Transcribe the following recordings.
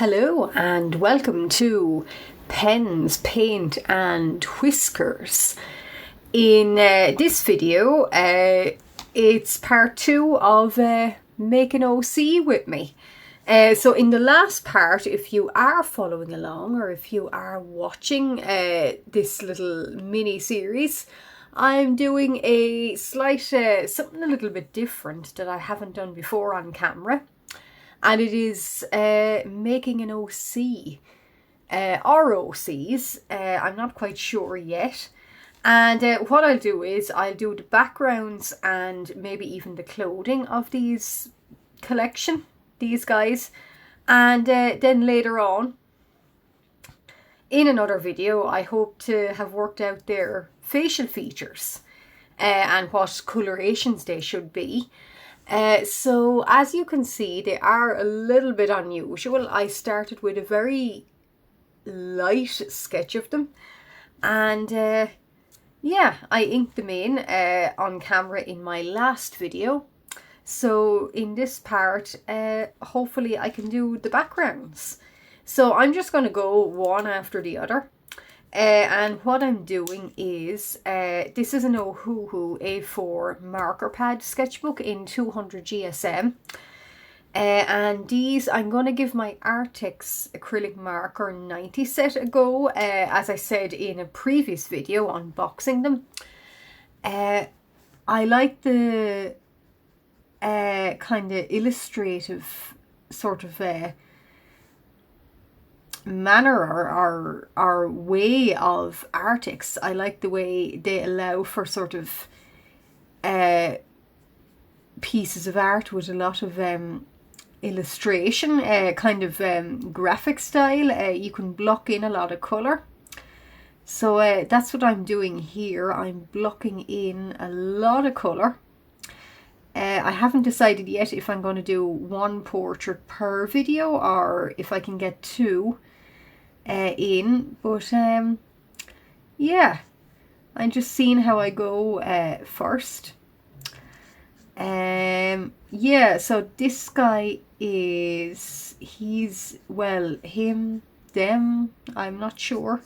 Hello and welcome to Pens, Paint and Whiskers. In this video, it's part 2 of Make an OC with me. So in the last part, if you are following along or if you are watching this little mini series, I'm doing a slight, something a little bit different that I haven't done before on camera. And it is making an OC, or OCs, I'm not quite sure yet. And what I'll do is I'll do the backgrounds and maybe even the clothing of these collection, these guys. And then later on, in another video, I hope to have worked out their facial features and what colorations they should be. So as you can see, they are a little bit unusual. I started with a very light sketch of them, and yeah, I inked them in on camera in my last video. So in this part, hopefully I can do the backgrounds. So I'm just going to go one after the other. And what I'm doing is, this is an Ohuhu A4 marker pad sketchbook in 200 GSM. And these, I'm going to give my Arrtx acrylic marker 90 set a go, as I said in a previous video unboxing them. I like the kind of illustrative sort of manner or way of Arrtx. I like the way they allow for sort of pieces of art with a lot of illustration, kind of graphic style. You can block in a lot of colour. So that's what I'm doing here. I'm blocking in a lot of colour. I haven't decided yet if I'm going to do one portrait per video or if I can get two in, but yeah, I'm just seeing how I go first. Yeah, so this guy is, he's, well, him, them, I'm not sure,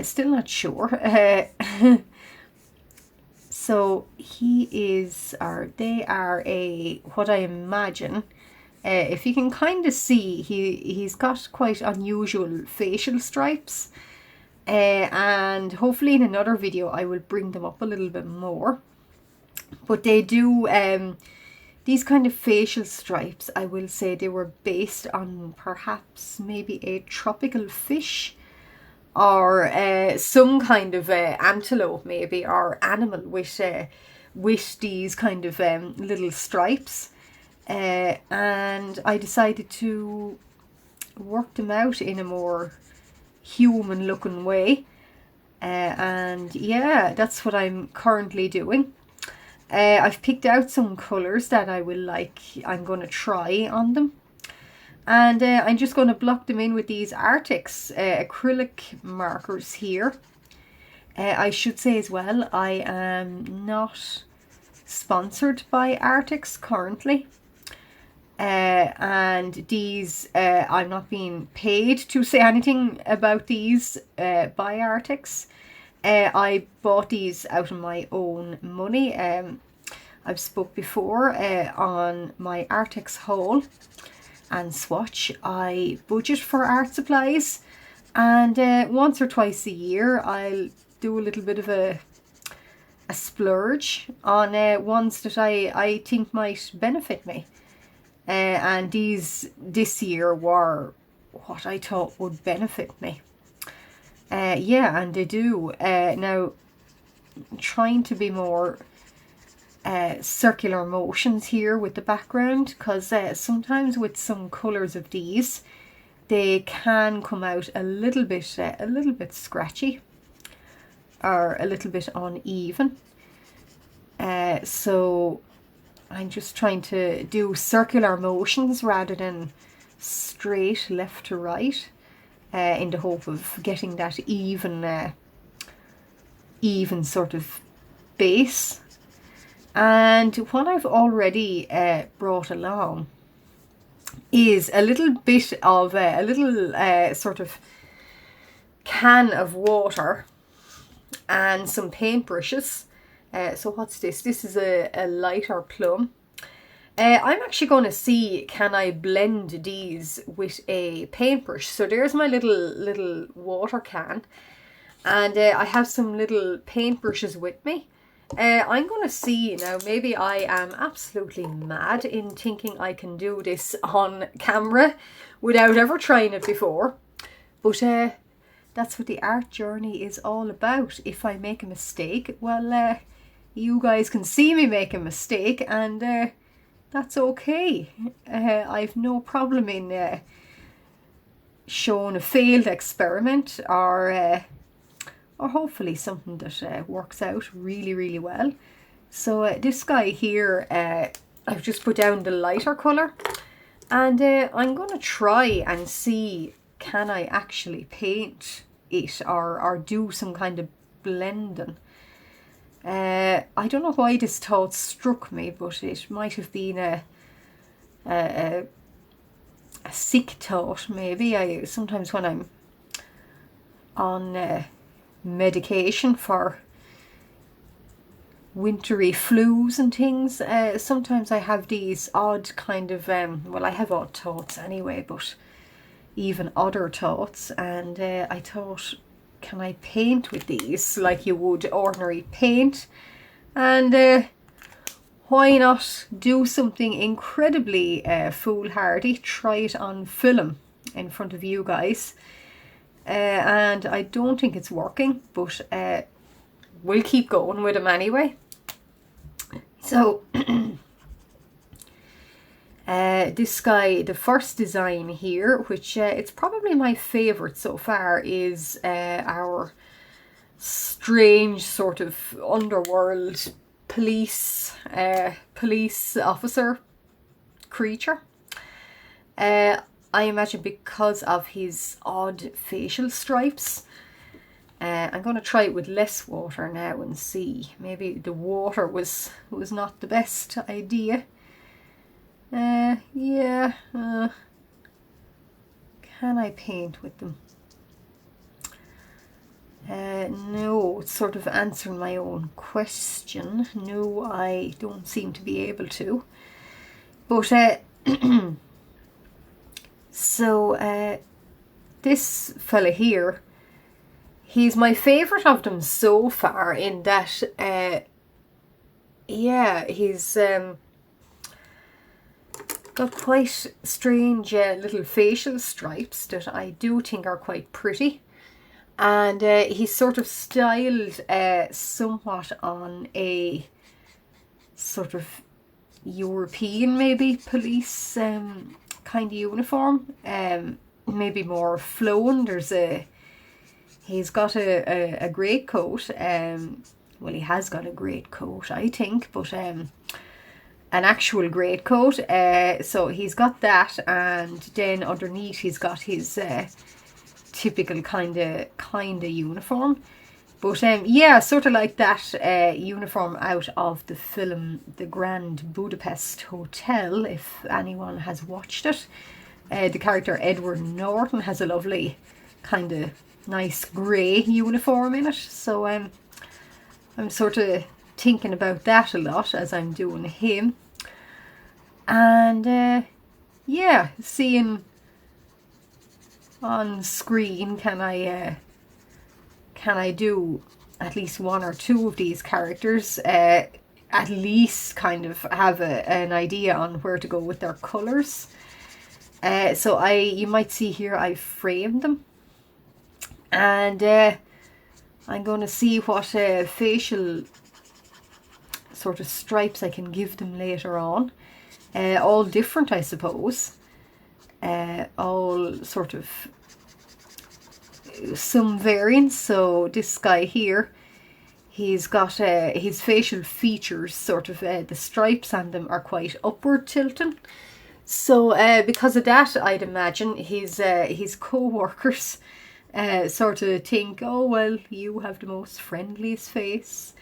still not sure. So he is, or they are a, what I imagine, if you can kind of see, he's got quite unusual facial stripes. And hopefully in another video I will bring them up a little bit more. But they do, these kind of facial stripes, I will say they were based on perhaps maybe a tropical fish, or some kind of antelope maybe, or animal with these kind of little stripes. And I decided to work them out in a more human looking way. And yeah, that's what I'm currently doing. I've picked out some colours that I will like, I'm going to try on them. And I'm just going to block them in with these Arrtx acrylic markers here. I should say as well, I am not sponsored by Arrtx currently. And these, I'm not being paid to say anything about these by Arrtx. I bought these out of my own money. I've spoke before on my Arrtx haul and swatch. I budget for art supplies, and once or twice a year I'll do a little bit of a splurge on ones that I think might benefit me. And these this year were what I thought would benefit me. Yeah, and they do. Now, trying to be more circular motions here with the background, because sometimes with some colours of these, they can come out a little bit scratchy or a little bit uneven. So I'm just trying to do circular motions rather than straight left to right, in the hope of getting that even sort of base. And what I've already brought along is a little bit of a little sort of can of water and some paintbrushes. So what's this? This is a lighter plum. I'm actually going to see, can I blend these with a paintbrush? So there's my little water can, and I have some little paintbrushes with me. I'm going to see now, maybe I am absolutely mad in thinking I can do this on camera without ever trying it before. But that's what the art journey is all about. If I make a mistake, well, you guys can see me make a mistake, and that's okay. I've no problem in showing a failed experiment, or hopefully something that works out really, really well. So this guy here, I've just put down the lighter colour, and I'm going to try and see, can I actually paint it or do some kind of blending. I don't know why this thought struck me, but it might have been a sick thought maybe. Sometimes when I'm on medication for wintry flus and things, sometimes I have these odd kind of well, I have odd thoughts anyway, but even odder thoughts, and I thought, can I paint with these like you would ordinary paint? And why not do something incredibly foolhardy, try it on film in front of you guys. And I don't think it's working, but we'll keep going with them anyway. So this guy, the first design here, which it's probably my favourite so far, is our strange sort of underworld police officer creature. I imagine because of his odd facial stripes. I'm going to try it with less water now and see. Maybe the water was not the best idea. Yeah. Can I paint with them? No, it's sort of answering my own question. No, I don't seem to be able to. But so this fella here, he's my favourite of them so far, in that yeah, he's got quite strange little facial stripes that I do think are quite pretty, and he's sort of styled somewhat on a sort of European maybe police kind of uniform, maybe more flowing. He's got a great coat, well, he has got a great coat I think, but an actual great coat, so he's got that, and then underneath he's got his typical kind of uniform. But yeah, sort of like that uniform out of the film The Grand Budapest Hotel, if anyone has watched it. The character Edward Norton has a lovely kind of nice grey uniform in it, so I'm sort of thinking about that a lot as I'm doing him. And yeah, seeing on screen, can I do at least one or two of these characters, at least kind of have an idea on where to go with their colours. So you might see here I framed them, and I'm going to see what facial sort of stripes I can give them later on. All different, I suppose. All sort of some variants. So this guy here, he's got his facial features, sort of the stripes on them are quite upward tilting. So because of that, I'd imagine his co-workers sort of think, oh well, you have the most friendliest face.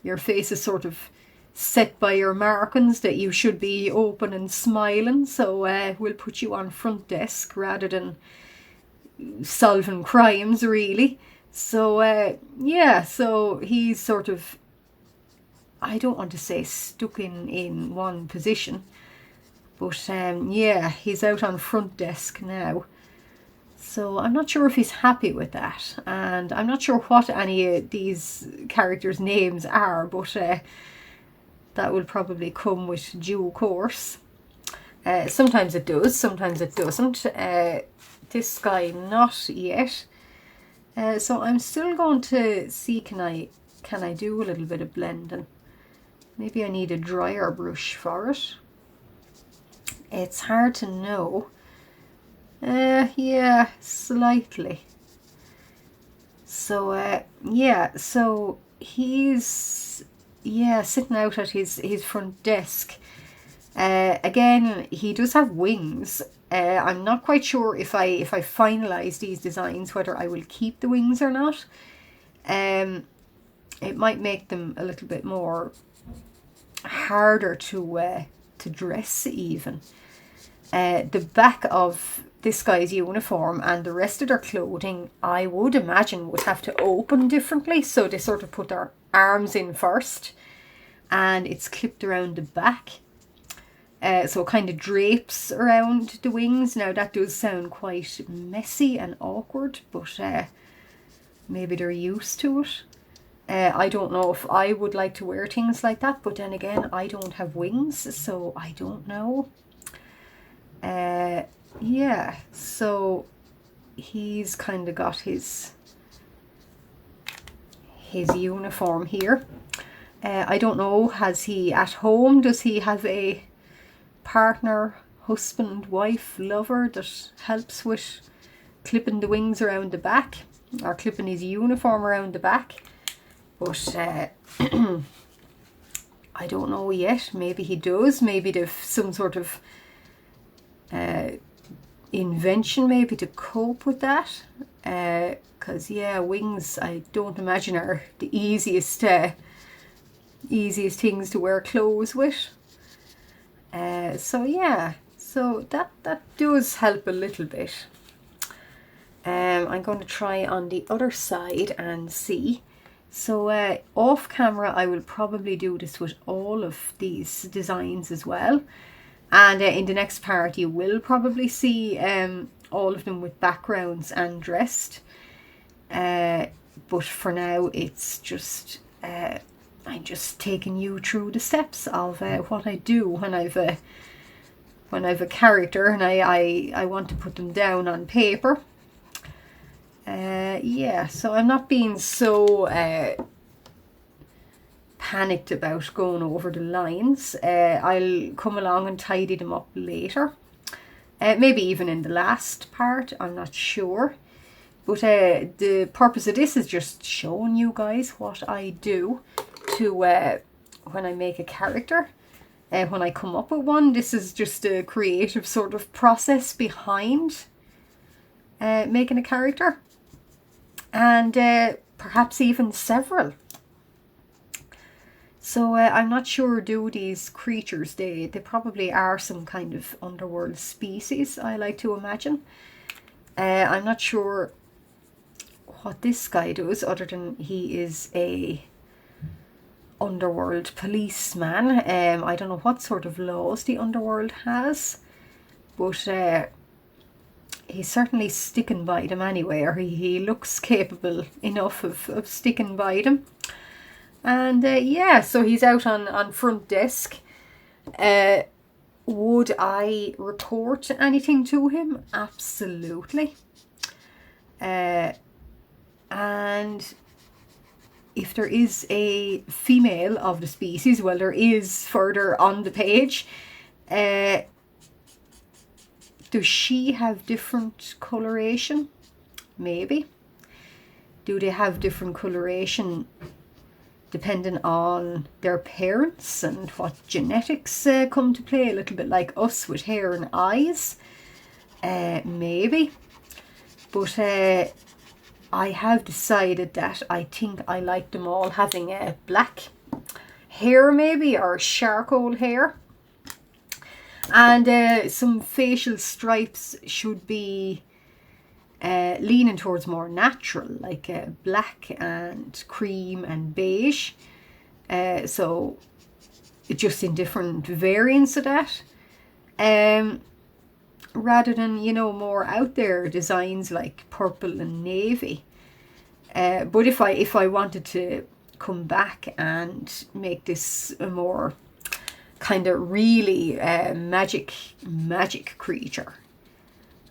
Your face is sort of set by your markings that you should be open and smiling, so we'll put you on front desk rather than solving crimes, really. So yeah, so he's sort of, I don't want to say stuck in one position, but yeah, he's out on front desk now. So I'm not sure if he's happy with that, and I'm not sure what any of these characters' names are, but that will probably come with due course. Sometimes it does, sometimes it doesn't. This guy not yet. So I'm still going to see, can I do a little bit of blending. Maybe I need a drier brush for it. It's hard to know. Yeah, slightly. So yeah, so he's, yeah, sitting out at his front desk. Again, he does have wings. I'm not quite sure if I finalize these designs whether I will keep the wings or not. It might make them a little bit more harder to dress even. The back of this guy's uniform and the rest of their clothing, I would imagine, would have to open differently. So they sort of put their arms in first and it's clipped around the back. So it kind of drapes around the wings. Now that does sound quite messy and awkward, but maybe they're used to it. I don't know if I would like to wear things like that, but then again, I don't have wings, so I don't know. Yeah, so he's kind of got his uniform here. I don't know, has he at home, does he have a partner, husband, wife, lover that helps with clipping the wings around the back or clipping his uniform around the back? But I don't know yet. Maybe he does. Maybe they've some sort of invention maybe to cope with that. Because yeah, wings I don't imagine are the easiest things to wear clothes with. So yeah, so that does help a little bit. I'm going to try on the other side and see. So off camera I will probably do this with all of these designs as well, and in the next part you will probably see all of them with backgrounds and dressed, but for now it's just I'm just taking you through the steps of what I do when I've a character and I want to put them down on paper. Yeah, so I'm not being so panicked about going over the lines. I'll come along and tidy them up later. Maybe even in the last part, I'm not sure. But the purpose of this is just showing you guys what I do to when I make a character. When I come up with one, this is just a creative sort of process behind making a character. And perhaps even several. So I'm not sure, do these creatures, they probably are some kind of underworld species, I like to imagine. I'm not sure what this guy does other than he is a underworld policeman. I don't know what sort of laws the underworld has, but he's certainly sticking by them anyway, or he looks capable enough of sticking by them. And yeah, so he's out on front desk. Would I report anything to him? Absolutely. And if there is a female of the species, well, there is further on the page. Does she have different coloration? Maybe. Do they have different coloration depending on their parents and what genetics come to play? A little bit like us with hair and eyes. Maybe. But I have decided that I think I like them all having black hair maybe, or charcoal hair. And some facial stripes should be leaning towards more natural, like black and cream and beige. So just in different variants of that. Rather than, you know, more out there designs like purple and navy. But if I wanted to come back and make this a more kind of really magic creature,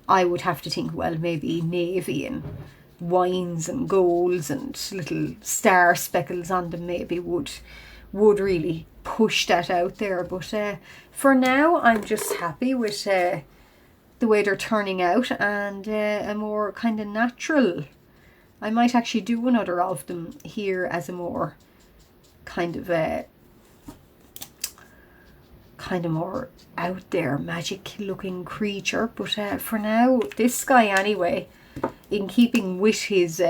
I would have to think, well, maybe navy and wines and golds and little star speckles on them maybe would really push that out there. But for now, I'm just happy with the way they're turning out, and a more kind of natural. I might actually do another of them here as a more kind of more out there magic looking creature. But for now, this guy anyway, in keeping with his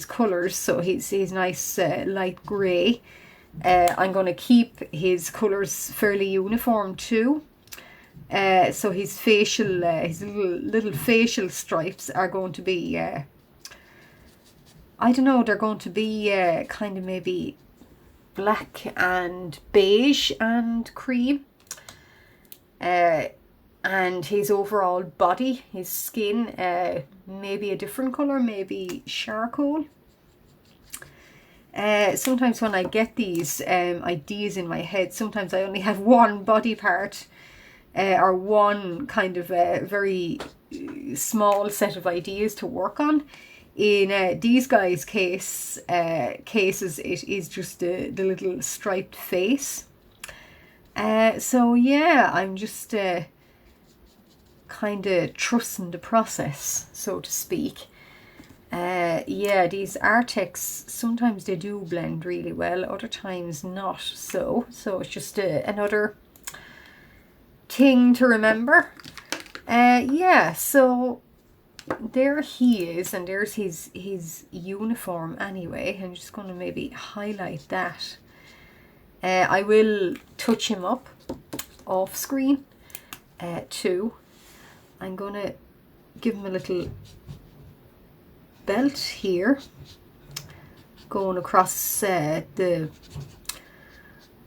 colours, so his nice light grey, I'm going to keep his colours fairly uniform too. So his facial, his little facial stripes are going to be, I don't know, they're going to be kind of maybe black and beige and cream. And his overall body, his skin, maybe a different colour, maybe charcoal. Sometimes when I get these ideas in my head, sometimes I only have one body part or one kind of very small set of ideas to work on. In these guys' cases, it is just the little striped face. So yeah, I'm just kind of trusting the process, so to speak. Yeah, these Arrtx, sometimes they do blend really well, other times not so. So it's just another thing to remember. Yeah, so there he is, and there's his uniform anyway. I'm just going to maybe highlight that. I will touch him up off screen too. I'm going to give him a little belt here going across the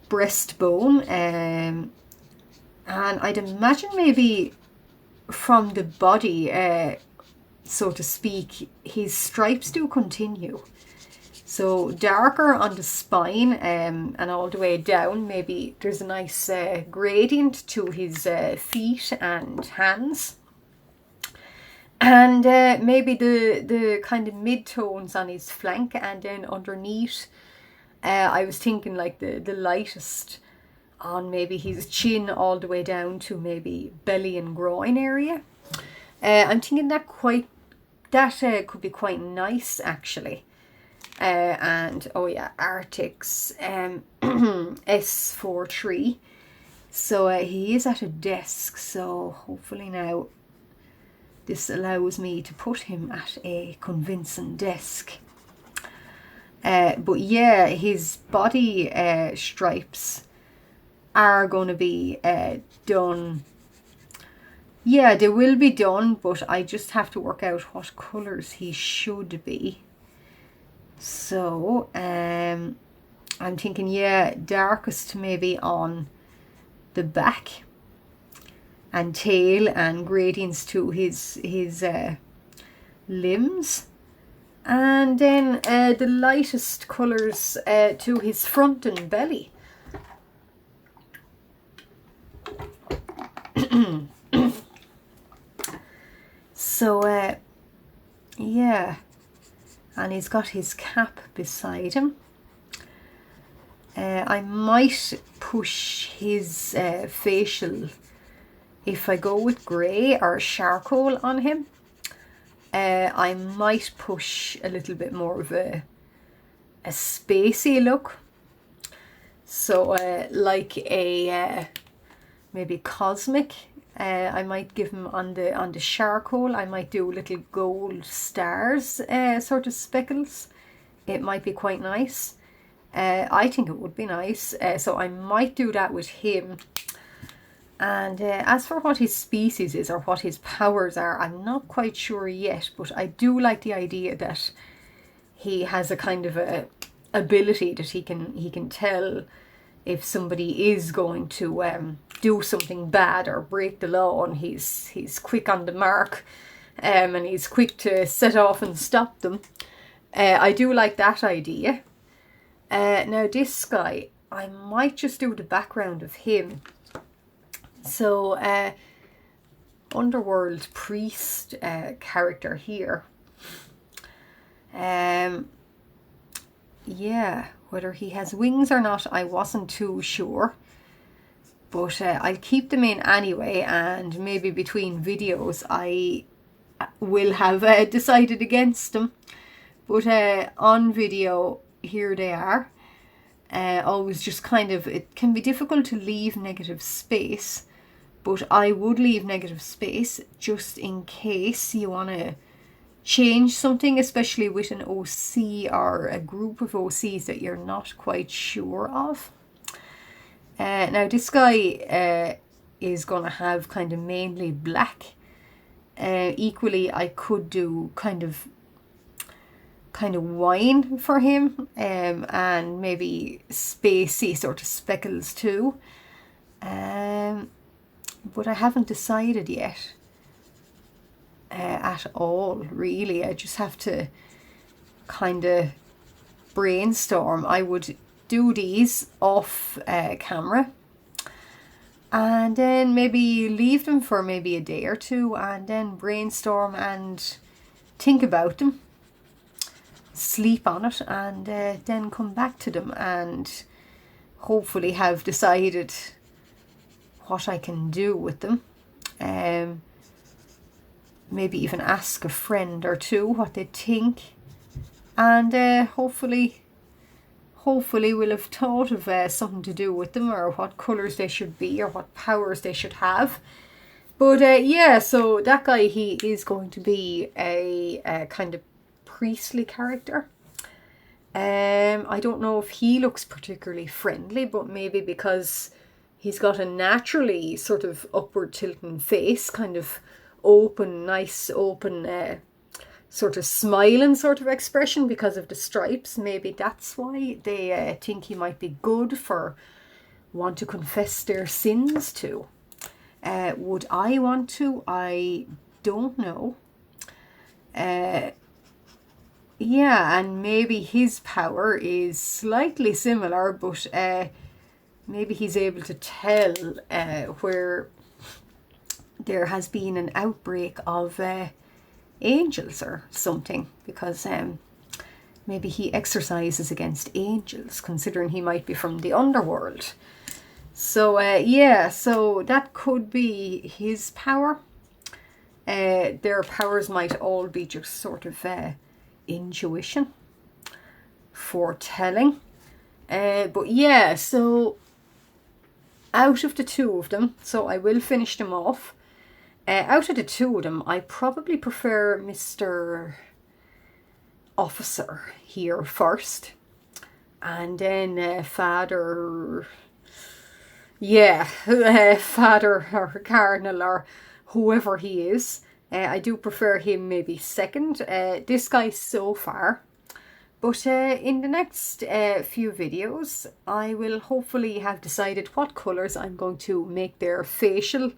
breastbone, and I'd imagine maybe from the body, so to speak, his stripes do continue. So darker on the spine and all the way down. Maybe there's a nice gradient to his feet and hands. And maybe the kind of mid-tones on his flank, and then underneath, I was thinking like the lightest on maybe his chin all the way down to maybe belly and groin area. I'm thinking that could be quite nice actually. And oh yeah, Arrtx S43. So he is at a desk, so hopefully now this allows me to put him at a convincing desk. But yeah, his body stripes are going to be done. Yeah, they will be done, but I just have to work out what colours he should be. So I'm thinking, yeah, darkest maybe on the back and tail, and gradients to his limbs, and then the lightest colours to his front and belly. So yeah, and he's got his cap beside him. I might push his facial, if I go with grey or charcoal on him, I might push a little bit more of a spacey look. So like a maybe cosmic. I might give him on the charcoal. I might do little gold stars, sort of speckles. It might be quite nice. I think it would be nice, so I might do that with him. And as for what his species is or what his powers are, I'm not quite sure yet, but I do like the idea that he has a kind of a ability that he can tell if somebody is going to do something bad or break the law, and he's quick on the mark, and he's quick to set off and stop them. I do like that idea. Now this guy, I might just do the background of him. So, underworld priest character here. Yeah, whether he has wings or not, I wasn't too sure. But I'll keep them in anyway, and maybe between videos I will have decided against them. But on video, here they are. Always just kind of, it can be difficult to leave negative space, but I would leave negative space just in case you want to change something, especially with an OC or a group of OCs that you're not quite sure of. Now this guy is going to have kind of mainly black. Equally, I could do kind of wine for him, and maybe spacey sort of speckles too. But I haven't decided yet at all, really. I just have to kind of brainstorm. I would do these off camera and then maybe leave them for maybe a day or two and then brainstorm and think about them, sleep on it, and then come back to them and hopefully have decided what I can do with them. Maybe even ask a friend or two what they think, and hopefully we'll have thought of something to do with them, or what colours they should be, or what powers they should have. But yeah, so that guy, he is going to be a kind of priestly character. I don't know if he looks particularly friendly, but maybe because he's got a naturally sort of upward tilting face, kind of open, nice open, sort of smiling sort of expression because of the stripes. Maybe that's why they think he might be good for want to confess their sins to. Would I want to? I don't know. Yeah, and maybe his power is slightly similar, but maybe he's able to tell where there has been an outbreak of angels or something, because maybe he exercises against angels, considering he might be from the underworld. So yeah, so that could be his power. Their powers might all be just sort of intuition, foretelling. But yeah, so out of the two of them, so I will finish them off. Out of the two of them, I probably prefer Mr. Officer here first, and then Faber, yeah, Faber or Cardinal or whoever he is. I do prefer him maybe second. This guy so far. But in the next few videos, I will hopefully have decided what colours I'm going to make their facial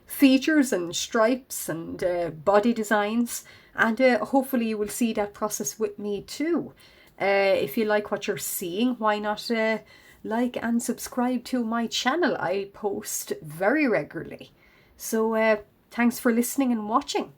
features and stripes and body designs, and hopefully you will see that process with me too. If you like what you're seeing, why not like and subscribe to my channel? I post very regularly. So thanks for listening and watching.